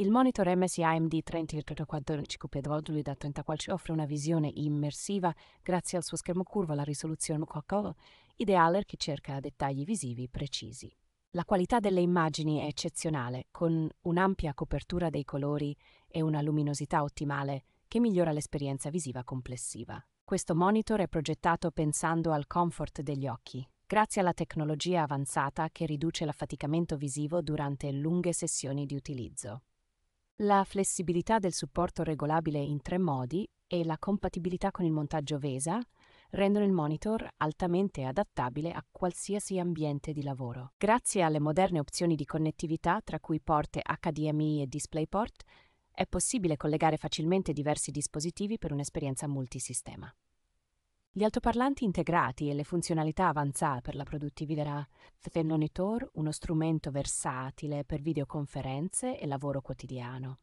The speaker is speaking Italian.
Il monitor MSI AMD 3045 da 34 offre una visione immersiva grazie al suo schermo curvo alla risoluzione quad-core, ideale per chi cerca dettagli visivi precisi. La qualità delle immagini è eccezionale, con un'ampia copertura dei colori e una luminosità ottimale che migliora l'esperienza visiva complessiva. Questo monitor è progettato pensando al comfort degli occhi, grazie alla tecnologia avanzata che riduce l'affaticamento visivo durante lunghe sessioni di utilizzo. La flessibilità del supporto regolabile in 3 modi e la compatibilità con il montaggio VESA rendono il monitor altamente adattabile a qualsiasi ambiente di lavoro. Grazie alle moderne opzioni di connettività, tra cui porte HDMI e DisplayPort, è possibile collegare facilmente diversi dispositivi per un'esperienza multisistema. Gli altoparlanti integrati e le funzionalità avanzate per la produttività del monitor, uno strumento versatile per videoconferenze e lavoro quotidiano.